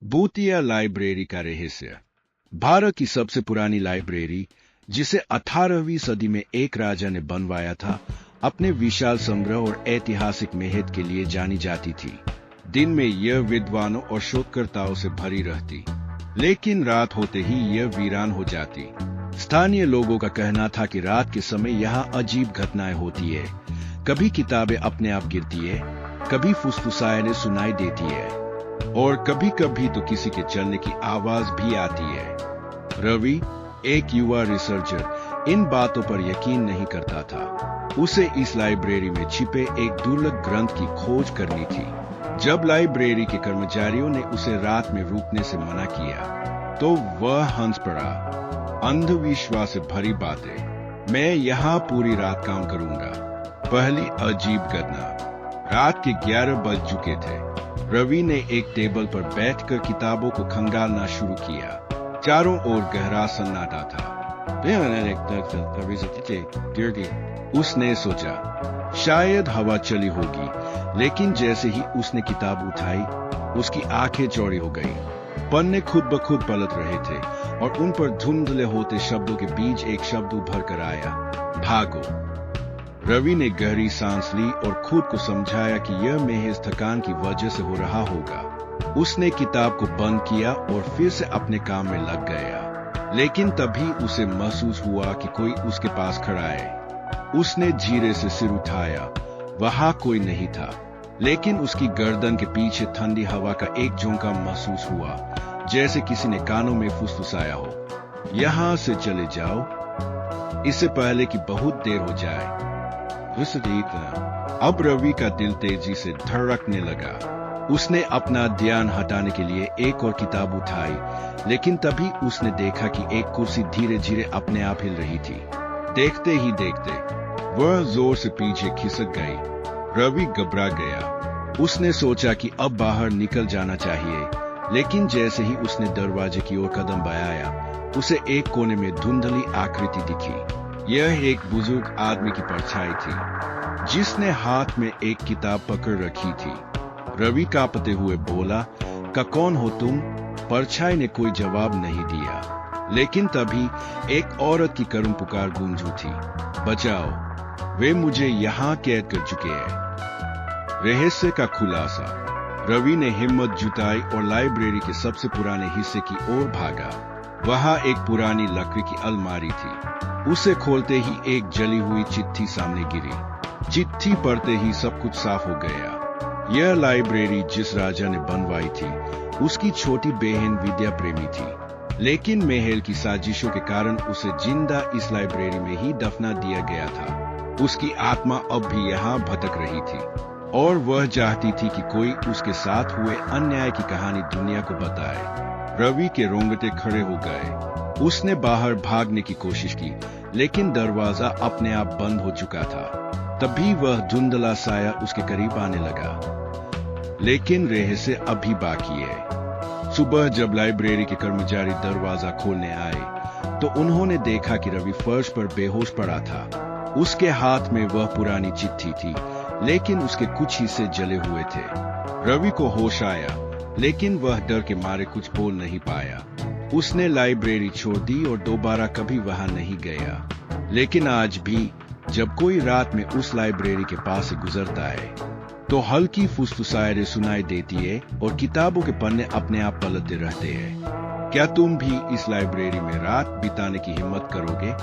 भूतिया लाइब्रेरी का रहस्य। भारत की सबसे पुरानी लाइब्रेरी, जिसे 18वीं सदी में एक राजा ने बनवाया था, अपने विशाल संग्रह और ऐतिहासिक मेहद के लिए जानी जाती थी। दिन में यह विद्वानों और शोधकर्ताओं से भरी रहती, लेकिन रात होते ही यह वीरान हो जाती। स्थानीय लोगों का कहना था कि रात के समय यहाँ अजीब घटनाएं होती है। कभी किताबें अपने आप गिरती है, कभी फुसफुसाहटें सुनाई देती है, और कभी कभी तो किसी के चलने की आवाज भी आती है। रवि, एक युवा रिसर्चर, इन बातों पर यकीन नहीं करता था। उसे इस लाइब्रेरी में छिपे एक दुर्लभ ग्रंथ की खोज करनी थी। जब लाइब्रेरी के कर्मचारियों ने उसे रात में रुकने से मना किया, तो वह हंस पड़ा। अंधविश्वास से भरी बातें, मैं यहाँ पूरी रात काम करूंगा। पहली अजीब घटना। रात के 11 बज चुके थे। रवि ने एक टेबल पर बैठकर किताबों को खंगालना शुरू किया। चारों ओर गहरा सन्नाटा था। उसने सोचा, शायद हवा चली होगी, लेकिन जैसे ही उसने किताब उठाई, उसकी आंखें चौड़ी हो गईं। पन्ने खुद ब खुद पलट रहे थे और उन पर धुंधले होते शब्दों के बीच एक शब्द उभर कर आया, भागो। रवि ने गहरी सांस ली और खुद को समझाया कि यह महज थकान की वजह से हो रहा होगा। उसने किताब को बंद किया और फिर से अपने काम में लग गया। लेकिन तभी उसे महसूस हुआ कि कोई उसके पास खड़ा है। उसने धीरे से सिर उठाया। वहां कोई नहीं था, लेकिन उसकी गर्दन के पीछे ठंडी हवा का एक झोंका महसूस हुआ, जैसे किसी ने कानों में फुसफुसाया हो, यहां से चले जाओ, इससे पहले कि बहुत देर हो जाए। अब रवि का दिल तेजी से धड़कने लगा। उसने अपना ध्यान हटाने के लिए एक और किताब उठाई, लेकिन तभी उसने देखा कि एक कुर्सी धीरे धीरे अपने आप हिल रही थी। देखते ही देखते वह जोर से पीछे खिसक गई। रवि घबरा गया। उसने सोचा कि अब बाहर निकल जाना चाहिए, लेकिन जैसे ही उसने दरवाजे की ओर कदम बढ़ाया, उसे एक कोने में धुंधली आकृति दिखी। यह एक बुजुर्ग आदमी की परछाई थी, जिसने हाथ में एक किताब पकड़ रखी थी। रवि कांपते हुए बोला, का कौन हो तुम? परछाई ने कोई जवाब नहीं दिया, लेकिन तभी एक औरत की करुण पुकार गूंज उठी, बचाओ, वे मुझे यहाँ कैद कर चुके हैं। रहस्य का खुलासा। रवि ने हिम्मत जुटाई और लाइब्रेरी के सबसे पुराने हिस्से की ओर भागा। वहां एक पुरानी लकड़ी की अलमारी थी। उसे खोलते ही एक जली हुई चिट्ठी सामने गिरी। चिट्ठी पढ़ते ही सब कुछ साफ हो गया। यह लाइब्रेरी जिस राजा ने बनवाई थी, उसकी छोटी बहन विद्या प्रेमी थी, लेकिन महल की साजिशों के कारण उसे जिंदा इस लाइब्रेरी में ही दफना दिया गया था। उसकी आत्मा अब भी यहाँ भटक रही थी और वह चाहती थी कि कोई उसके साथ हुए अन्याय की कहानी दुनिया को बताए। रवि के रोंगटे खड़े हो गए। उसने बाहर भागने की कोशिश की, लेकिन दरवाजा अपने आप बंद हो चुका था। तभी वह धुंधला साया उसके करीब आने लगा। लेकिन रहस्य अभी बाकी है। सुबह जब लाइब्रेरी के कर्मचारी दरवाजा खोलने आए, तो उन्होंने देखा कि रवि फर्श पर बेहोश पड़ा था। उसके हाथ में वह पुरानी चिट्ठी थी, लेकिन उसके कुछ हिस्से जले हुए थे। रवि को होश आया, लेकिन वह डर के मारे कुछ बोल नहीं पाया। उसने लाइब्रेरी छोड़ दी और दोबारा कभी वहां नहीं गया। लेकिन आज भी जब कोई रात में उस लाइब्रेरी के पास से गुजरता है, तो हल्की फुसफुसाहटें सुनाई देती है और किताबों के पन्ने अपने आप पलटते रहते हैं। क्या तुम भी इस लाइब्रेरी में रात बिताने की हिम्मत करोगे?